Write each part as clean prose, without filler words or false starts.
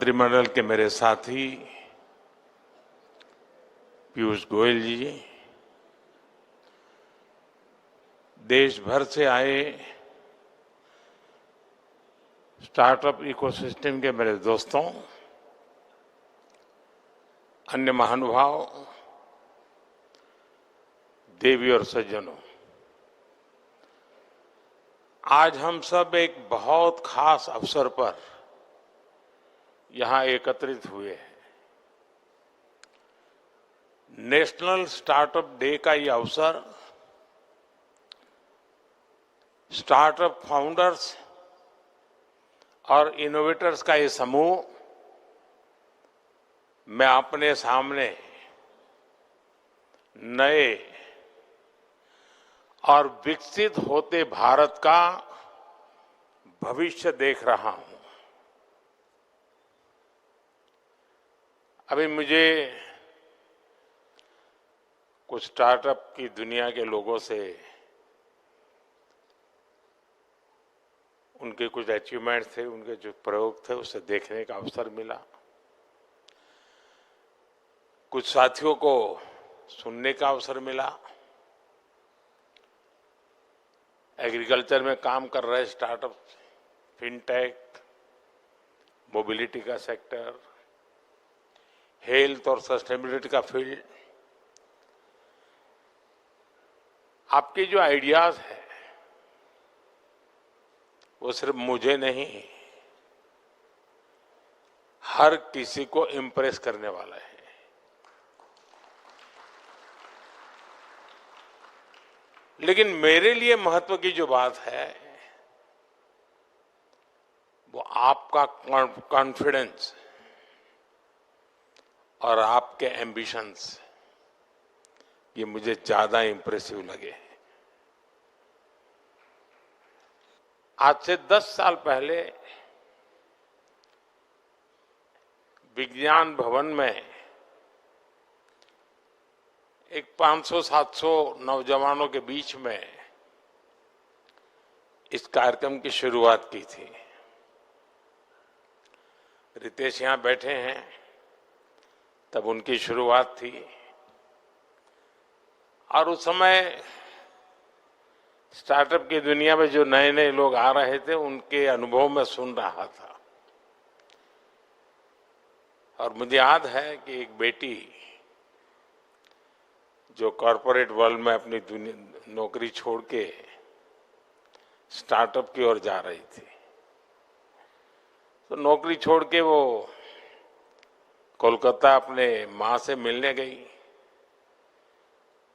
मंत्रिमंडल के मेरे साथी पीयूष गोयल जी, देश भर से आए स्टार्टअप इकोसिस्टम के मेरे दोस्तों, अन्य महानुभाव, देवी और सज्जनों, आज हम सब एक बहुत खास अवसर पर यहां एकत्रित हुए हैं। नेशनल स्टार्टअप डे का ये अवसर स्टार्टअप फाउंडर्स और इनोवेटर्स का ये समूह मैं अपने सामने नए और विकसित होते भारत का भविष्य देख रहा हूं। अभी मुझे कुछ स्टार्टअप की दुनिया के लोगों से उनके कुछ अचीवमेंट्स थे, उनके जो प्रयोग थे, उसे देखने का अवसर मिला। कुछ साथियों को सुनने का अवसर मिला। एग्रीकल्चर में काम कर रहे स्टार्टअप, फिनटेक, मोबिलिटी का सेक्टर, हेल्थ और सस्टेनेबिलिटी का फील्ड, आपके जो आइडियाज है वो सिर्फ मुझे नहीं, हर किसी को इम्प्रेस करने वाला है। लेकिन मेरे लिए महत्व की जो बात है वो आपका कॉन्फिडेंस और आपके एम्बिशंस, ये मुझे ज्यादा इंप्रेसिव लगे। आज से 10 साल पहले विज्ञान भवन में एक 500-700 नौजवानों के बीच में इस कार्यक्रम की शुरुआत की थी। रितेश यहां बैठे हैं, तब उनकी शुरुआत थी। और उस समय स्टार्टअप की दुनिया में जो नए नए लोग आ रहे थे, उनके अनुभव में सुन रहा था। और मुझे याद है कि एक बेटी जो कॉरपोरेट वर्ल्ड में अपनी नौकरी छोड़ के स्टार्टअप की ओर जा रही थी, तो नौकरी छोड़ के वो कोलकाता अपने माँ से मिलने गई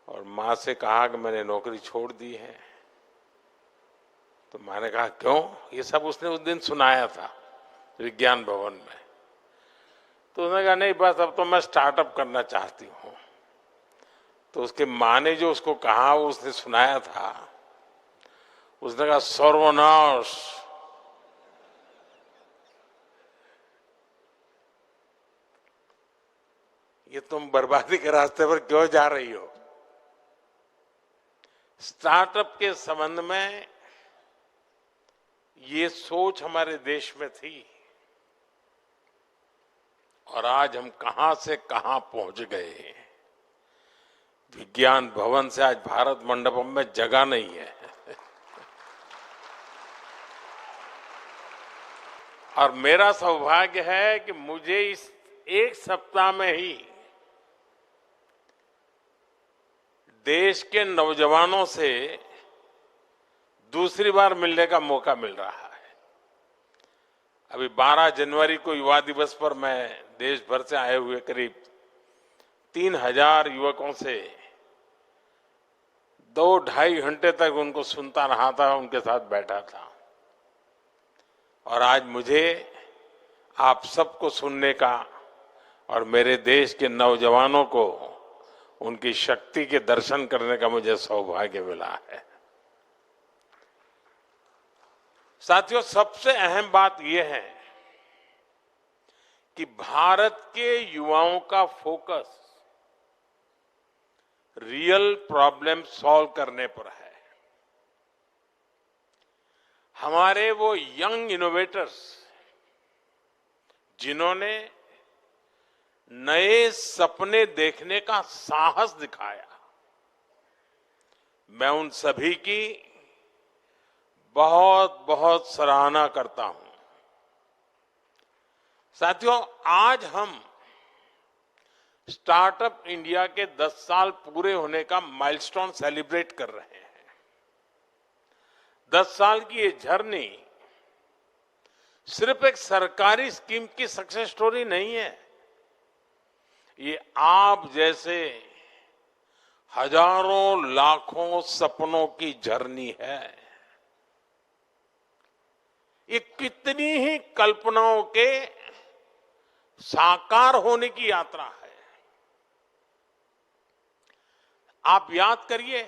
और माँ से कहा कि मैंने नौकरी छोड़ दी है। तो माँ ने कहा क्यों? ये सब उसने उस दिन सुनाया था विज्ञान भवन में। तो उसने कहा नहीं, बस अब तो मैं स्टार्टअप करना चाहती हूँ। तो उसके माँ ने जो उसको कहा वो उसने सुनाया था। उसने कहा सर्वनाश, ये तुम बर्बादी के रास्ते पर क्यों जा रही हो? स्टार्टअप के संबंध में ये सोच हमारे देश में थी और आज हम कहां से कहां पहुंच गए। विज्ञान भवन से आज भारत मंडपम में जगह नहीं है। और मेरा सौभाग्य है कि मुझे इस एक सप्ताह में ही देश के नौजवानों से दूसरी बार मिलने का मौका मिल रहा है। अभी 12 जनवरी को युवा दिवस पर मैं देश भर से आए हुए करीब 3000 युवकों से 2-2.5 घंटे तक उनको सुनता रहा था, उनके साथ बैठा था। और आज मुझे आप सबको सुनने का और मेरे देश के नौजवानों को उनकी शक्ति के दर्शन करने का मुझे सौभाग्य मिला है। साथियों, सबसे अहम बात यह है कि भारत के युवाओं का फोकस रियल प्रॉब्लम सॉल्व करने पर है। हमारे वो यंग इनोवेटर्स जिन्होंने नए सपने देखने का साहस दिखाया, मैं उन सभी की बहुत बहुत सराहना करता हूं। साथियों, आज हम स्टार्टअप इंडिया के 10 साल पूरे होने का माइलस्टोन सेलिब्रेट कर रहे हैं। 10 साल की ये जर्नी सिर्फ एक सरकारी स्कीम की सक्सेस स्टोरी नहीं है, ये आप जैसे हजारों लाखों सपनों की जर्नी है। ये कितनी ही कल्पनाओं के साकार होने की यात्रा है। आप याद करिए,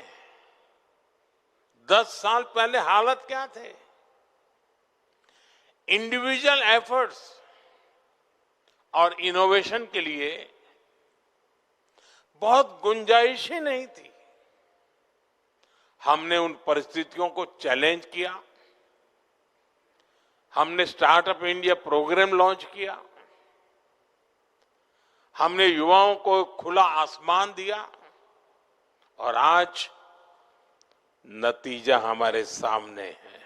10 साल पहले हालत क्या थे। इंडिविजुअल एफर्ट्स और इनोवेशन के लिए बहुत गुंजाइश ही नहीं थी। हमने उन परिस्थितियों को चैलेंज किया, हमने स्टार्टअप इंडिया प्रोग्राम लॉन्च किया, हमने युवाओं को खुला आसमान दिया और आज नतीजा हमारे सामने है।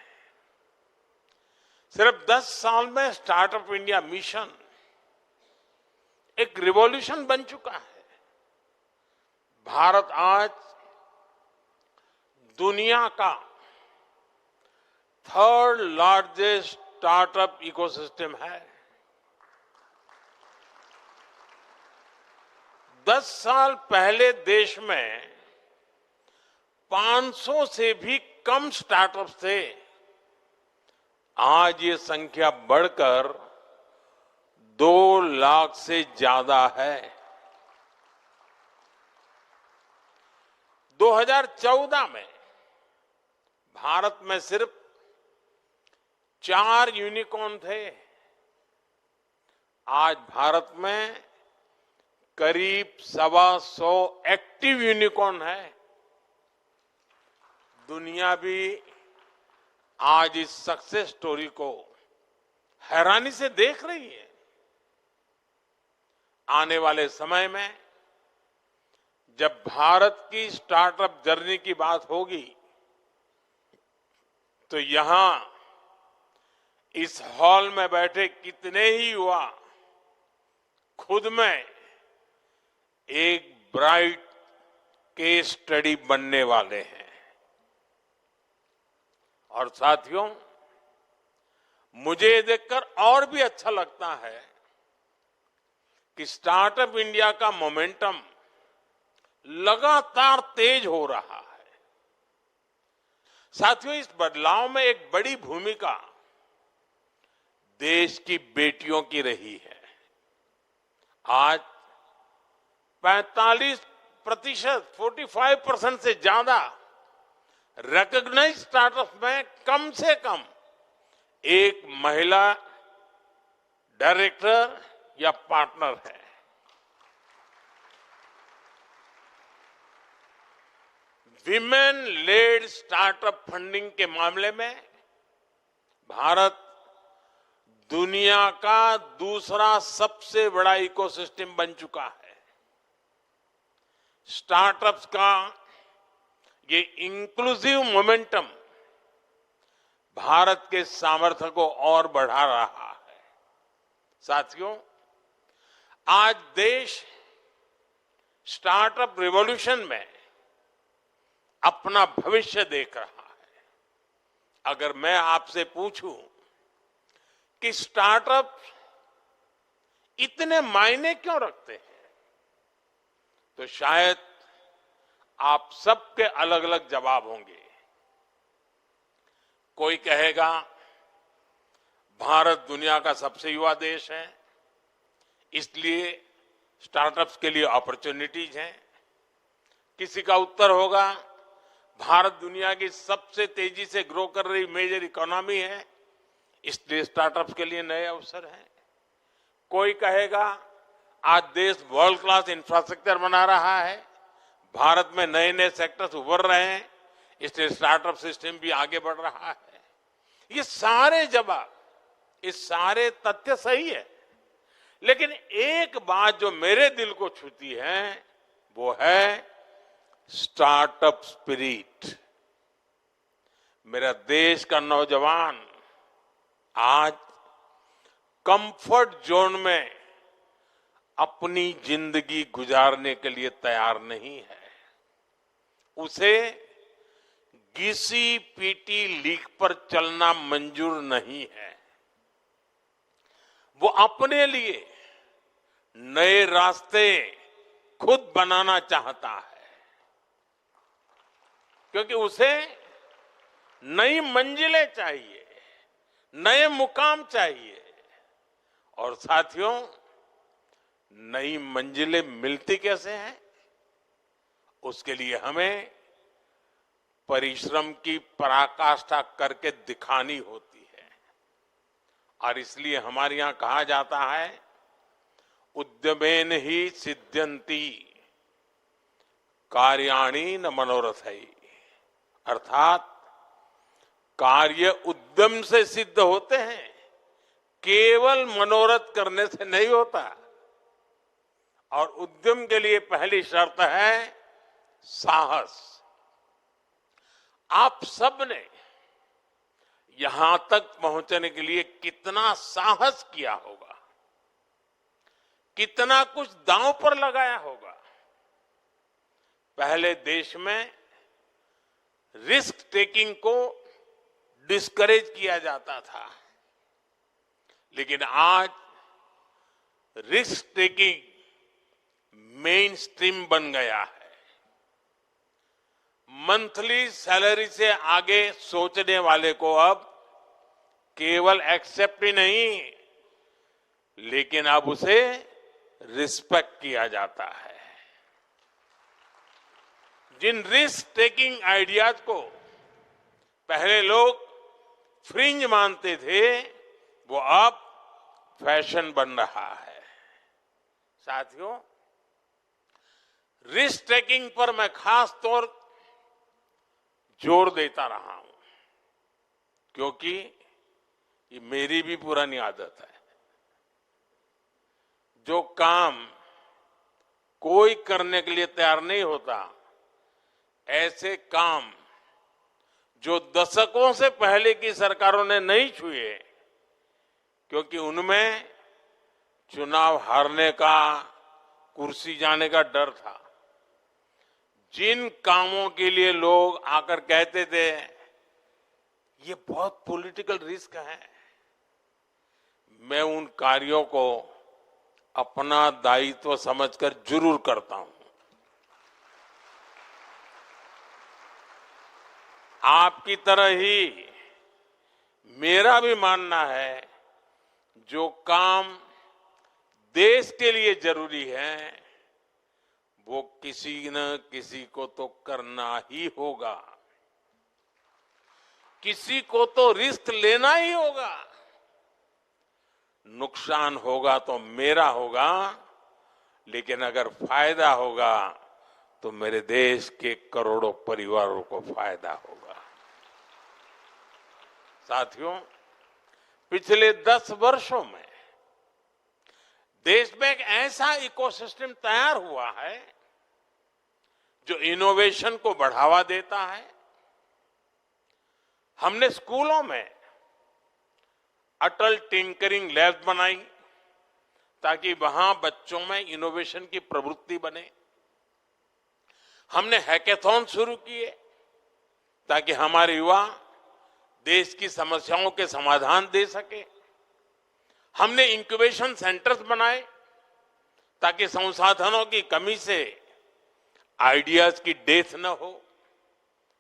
सिर्फ 10 साल में स्टार्टअप इंडिया मिशन एक रिवॉल्यूशन बन चुका है। भारत आज दुनिया का 3rd लार्जेस्ट स्टार्टअप इकोसिस्टम है। 10 साल पहले देश में 500 से भी कम स्टार्टअप्स थे। आज ये संख्या बढ़कर 2 लाख से ज्यादा है। 2014 में भारत में सिर्फ 4 यूनिकॉर्न थे। आज भारत में करीब 125 एक्टिव यूनिकॉर्न है। दुनिया भी आज इस सक्सेस स्टोरी को हैरानी से देख रही है। आने वाले समय में जब भारत की स्टार्टअप जर्नी की बात होगी तो यहां इस हॉल में बैठे कितने ही युवा खुद में एक ब्राइट केस स्टडी बनने वाले हैं। और साथियों, मुझे ये देखकर और भी अच्छा लगता है कि स्टार्टअप इंडिया का मोमेंटम लगातार तेज हो रहा है। साथियों, इस बदलाव में एक बड़ी भूमिका देश की बेटियों की रही है। आज 45% से ज्यादा रिकॉग्नाइज्ड स्टार्टअप में कम से कम एक महिला डायरेक्टर या पार्टनर है। विमेन लेड स्टार्टअप फंडिंग के मामले में भारत दुनिया का दूसरा सबसे बड़ा इकोसिस्टम बन चुका है। स्टार्टअप्स का ये इंक्लूसिव मोमेंटम भारत के सामर्थ्य को और बढ़ा रहा है। साथियों, आज देश स्टार्टअप रिवॉल्यूशन में अपना भविष्य देख रहा है। अगर मैं आपसे पूछूं कि स्टार्टअप इतने मायने क्यों रखते हैं, तो शायद आप सबके अलग अलग जवाब होंगे। कोई कहेगा भारत दुनिया का सबसे युवा देश है, इसलिए स्टार्टअप्स के लिए अपॉर्चुनिटीज हैं। किसी का उत्तर होगा भारत दुनिया की सबसे तेजी से ग्रो कर रही मेजर इकोनॉमी है, इसलिए स्टार्टअप्स के लिए नए अवसर हैं। कोई कहेगा आज देश वर्ल्ड क्लास इंफ्रास्ट्रक्चर बना रहा है, भारत में नए नए सेक्टर्स उभर रहे हैं, इसलिए स्टार्टअप सिस्टम भी आगे बढ़ रहा है। ये सारे जवाब, ये सारे तथ्य सही है, लेकिन एक बात जो मेरे दिल को छूती है वो है स्टार्टअप स्पिरिट। मेरा देश का नौजवान आज कंफर्ट जोन में अपनी जिंदगी गुजारने के लिए तैयार नहीं है। उसे घिसी पीटी लीक पर चलना मंजूर नहीं है। वो अपने लिए नए रास्ते खुद बनाना चाहता है, क्योंकि उसे नई मंजिलें चाहिए, नए मुकाम चाहिए। और साथियों, नई मंजिलें मिलती कैसे हैं? उसके लिए हमें परिश्रम की पराकाष्ठा करके दिखानी होती है। और इसलिए हमारे यहां कहा जाता है, उद्यमेन ही सिद्ध्यन्ति कार्याणि न मनोरथै। अर्थात कार्य उद्यम से सिद्ध होते हैं, केवल मनोरथ करने से नहीं होता। और उद्यम के लिए पहली शर्त है साहस। आप सब ने यहां तक पहुंचने के लिए कितना साहस किया होगा, कितना कुछ दांव पर लगाया होगा। पहले देश में रिस्क टेकिंग को डिस्करेज किया जाता था, लेकिन आज रिस्क टेकिंग मेन स्ट्रीम बन गया है। मंथली सैलरी से आगे सोचने वाले को अब केवल एक्सेप्ट ही नहीं, लेकिन अब उसे रिस्पेक्ट किया जाता है। जिन रिस्क टेकिंग आइडियाज को पहले लोग फ्रिंज मानते थे, वो अब फैशन बन रहा है। साथियों, रिस्क टेकिंग पर मैं खास तौर जोर देता रहा हूं, क्योंकि ये मेरी भी पुरानी आदत है। जो काम कोई करने के लिए तैयार नहीं होता, ऐसे काम जो दशकों से पहले की सरकारों ने नहीं छुए, क्योंकि उनमें चुनाव हारने का, कुर्सी जाने का डर था। जिन कामों के लिए लोग आकर कहते थे ये बहुत पॉलिटिकल रिस्क है, मैं उन कार्यों को अपना दायित्व समझकर जरूर करता हूं। आपकी तरह ही मेरा भी मानना है, जो काम देश के लिए जरूरी है वो किसी न किसी को तो करना ही होगा, किसी को तो रिस्क लेना ही होगा। नुकसान होगा तो मेरा होगा, लेकिन अगर फायदा होगा तो मेरे देश के करोड़ों परिवारों को फायदा होगा। साथियों, पिछले 10 वर्षों में देश में एक ऐसा इकोसिस्टम तैयार हुआ है जो इनोवेशन को बढ़ावा देता है। हमने स्कूलों में अटल टिंकरिंग लैब बनाई ताकि वहां बच्चों में इनोवेशन की प्रवृत्ति बने। हमने हैकेथॉन शुरू किए ताकि हमारे युवा देश की समस्याओं के समाधान दे सके। हमने इंक्यूबेशन सेंटर्स बनाए ताकि संसाधनों की कमी से आइडियाज की डेथ न हो।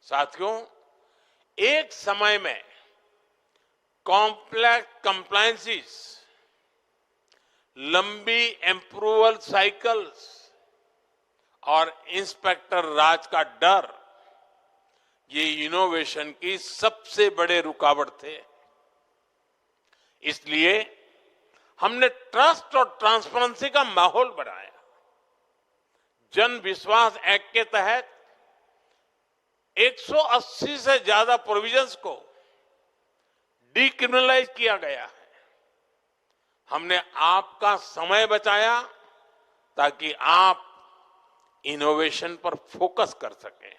साथियों, एक समय में कॉम्प्लेक्स कंप्लायंसेस, लंबी अप्रूवल साइकिल्स और इंस्पेक्टर राज का डर, ये इनोवेशन की सबसे बड़े रुकावट थे। इसलिए हमने ट्रस्ट और ट्रांसपेरेंसी का माहौल बनाया। जन विश्वास एक्ट के तहत 180 से ज्यादा प्रोविजंस को डिक्रिमिनलाइज किया गया है। हमने आपका समय बचाया ताकि आप इनोवेशन पर फोकस कर सकें।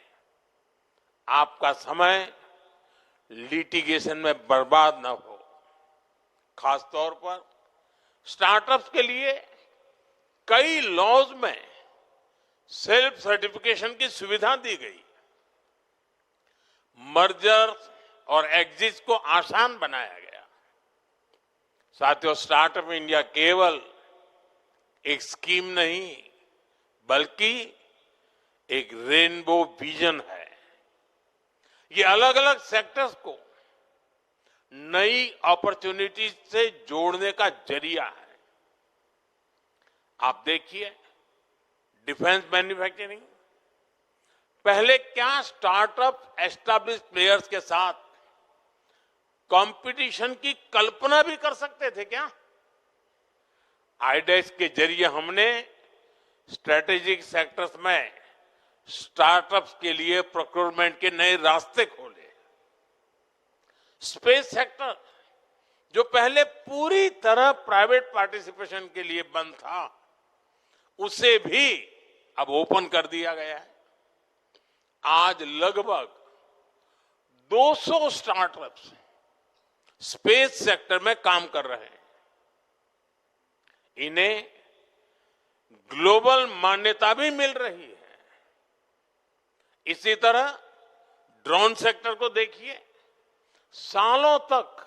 आपका समय लिटिगेशन में बर्बाद न हो। खासतौर पर स्टार्टअप्स के लिए कई लॉज में सेल्फ सर्टिफिकेशन की सुविधा दी गई। मर्जर और एग्जिट को आसान बनाया गया। साथियों, स्टार्टअप इंडिया केवल एक स्कीम नहीं बल्कि एक रेनबो विजन है। ये अलग अलग सेक्टर्स को नई अपॉर्चुनिटीज से जोड़ने का जरिया है। आप देखिए, डिफेंस मैन्युफैक्चरिंग, पहले क्या स्टार्टअप एस्टैब्लिश्ड प्लेयर्स के साथ कंपटीशन की कल्पना भी कर सकते थे क्या? आईडेक्स के जरिए हमने स्ट्रेटेजिक सेक्टर्स में स्टार्टअप्स के लिए प्रोक्योरमेंट के नए रास्ते खोले। स्पेस सेक्टर, जो पहले पूरी तरह प्राइवेट पार्टिसिपेशन के लिए बंद था, उसे भी अब ओपन कर दिया गया है। आज लगभग 200 स्टार्टअप्स स्पेस सेक्टर में काम कर रहे हैं। इन्हें ग्लोबल मान्यता भी मिल रही है। इसी तरह ड्रोन सेक्टर को देखिए, सालों तक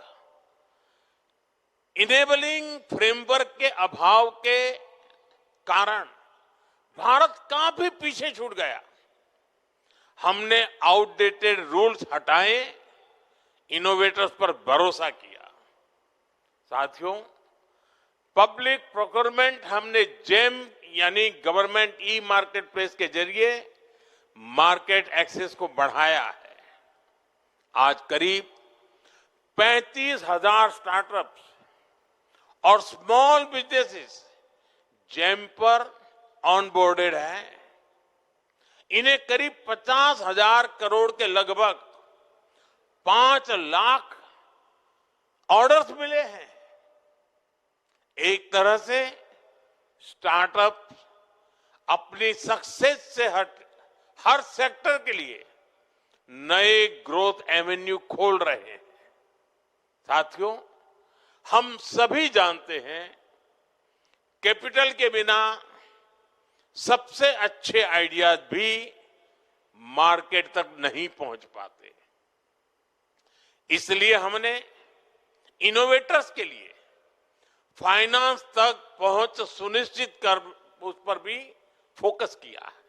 इनेबलिंग फ्रेमवर्क के अभाव के कारण भारत काफी पीछे छूट गया। हमने आउटडेटेड रूल्स हटाए, इनोवेटर्स पर भरोसा किया। साथियों, पब्लिक प्रोक्योरमेंट हमने जेम यानी गवर्नमेंट ई मार्केट प्लेस के जरिए मार्केट एक्सेस को बढ़ाया है। आज करीब 35,000 स्टार्टअप्स और स्मॉल बिजनेसेस जेम पर ऑनबोर्डेड हैं। इन्हें करीब 50,000 करोड़ के लगभग 5 लाख ऑर्डर्स मिले हैं। एक तरह से स्टार्टअप अपनी सक्सेस से हर सेक्टर के लिए नए ग्रोथ एवेन्यू खोल रहे हैं। साथियों, हम सभी जानते हैं, कैपिटल के बिना सबसे अच्छे आइडियाज भी मार्केट तक नहीं पहुंच पाते। इसलिए हमने इनोवेटर्स के लिए फाइनेंस तक पहुंच सुनिश्चित कर उस पर भी फोकस किया है।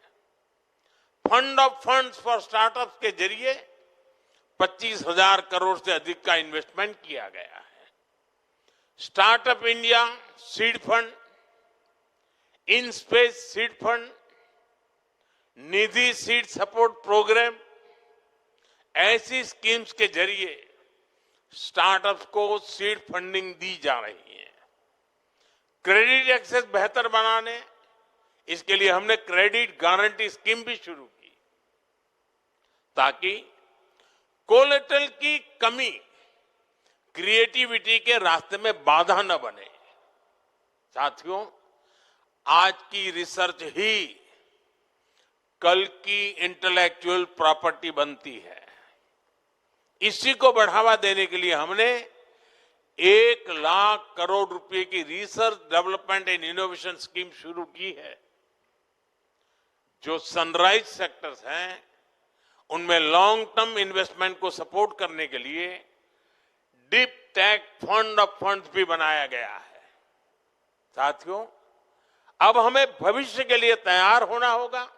Fund of funds for startups के जरिए 25,000 करोड़ से अधिक का इन्वेस्टमेंट किया गया है। Startup India seed fund, in space seed fund, Nidhi seed support programme, ऐसी स्कीम्स के जरिए स्टार्टअप्स को सीड फंडिंग दी जा रही है। क्रेडिट एक्सेस बेहतर बनाने, इसके लिए हमने क्रेडिट गारंटी स्कीम भी शुरू की ताकि कोलेटरल की कमी क्रिएटिविटी के रास्ते में बाधा न बने। साथियों, आज की रिसर्च ही कल की इंटेलेक्चुअल प्रॉपर्टी बनती है। इसी को बढ़ावा देने के लिए हमने 1 लाख करोड़ रुपए की research development and innovation scheme शुरू की है। जो सनराइज सेक्टर्स हैं, उनमें लॉन्ग टर्म इन्वेस्टमेंट को सपोर्ट करने के लिए deep tech fund of funds भी बनाया गया है। साथियों, अब हमें भविष्य के लिए तैयार होना होगा।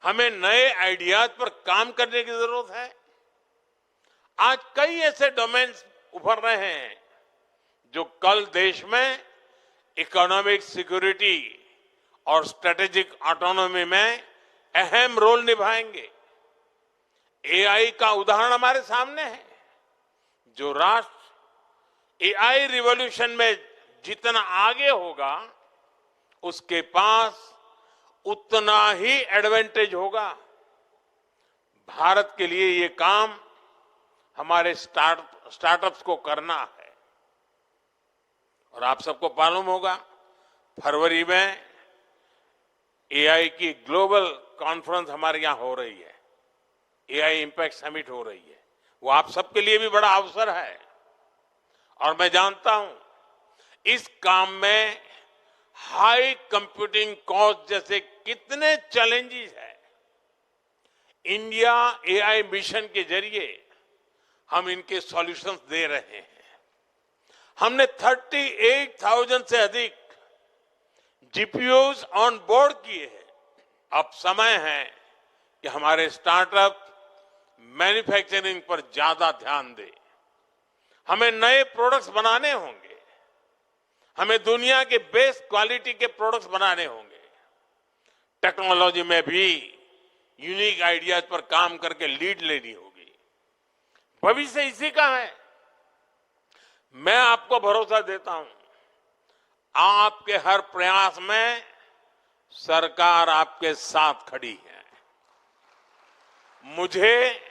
हमें नए आइडियाज पर काम करने की जरूरत है। आज कई ऐसे डोमेन्स उभर रहे हैं जो कल देश में इकोनॉमिक सिक्योरिटी और स्ट्रेटेजिक ऑटोनॉमी में अहम रोल निभाएंगे। एआई का उदाहरण हमारे सामने है। जो राष्ट्र एआई रिवॉल्यूशन में जितना आगे होगा, उसके पास उतना ही एडवांटेज होगा। भारत के लिए ये काम हमारे स्टार्टअप्स को करना है। और आप सबको मालूम होगा, फरवरी में एआई की ग्लोबल कॉन्फ्रेंस हमारे यहां हो रही है, एआई इंपैक्ट समिट हो रही है। वो आप सबके लिए भी बड़ा अवसर है। और मैं जानता हूं इस काम में हाई कंप्यूटिंग कॉस्ट जैसे कितने चैलेंजेस हैं। इंडिया एआई मिशन के जरिए हम इनके सॉल्यूशंस दे रहे हैं। हमने 38,000 से अधिक जीपीयूज ऑन बोर्ड किए हैं। अब समय है कि हमारे स्टार्टअप मैन्युफैक्चरिंग पर ज्यादा ध्यान दें। हमें नए प्रोडक्ट्स बनाने होंगे। हमें दुनिया के बेस्ट क्वालिटी के प्रोडक्ट्स बनाने होंगे। टेक्नोलॉजी में भी यूनिक आइडियाज पर काम करके लीड लेनी होगी। भविष्य इसी का है। मैं आपको भरोसा देता हूं, आपके हर प्रयास में सरकार आपके साथ खड़ी है। मुझे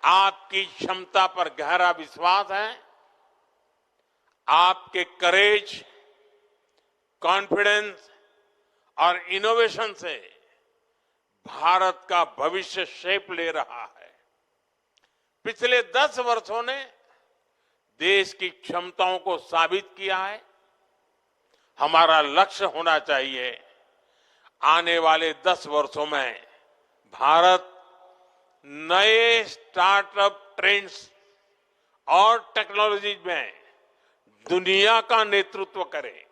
आपकी क्षमता पर गहरा विश्वास है। आपके करेज, कॉन्फिडेंस और इनोवेशन से भारत का भविष्य शेप ले रहा है। पिछले 10 वर्षों ने देश की क्षमताओं को साबित किया है। हमारा लक्ष्य होना चाहिए, आने वाले 10 वर्षों में भारत नए स्टार्टअप ट्रेंड्स और टेक्नोलॉजी में दुनिया का नेतृत्व करे।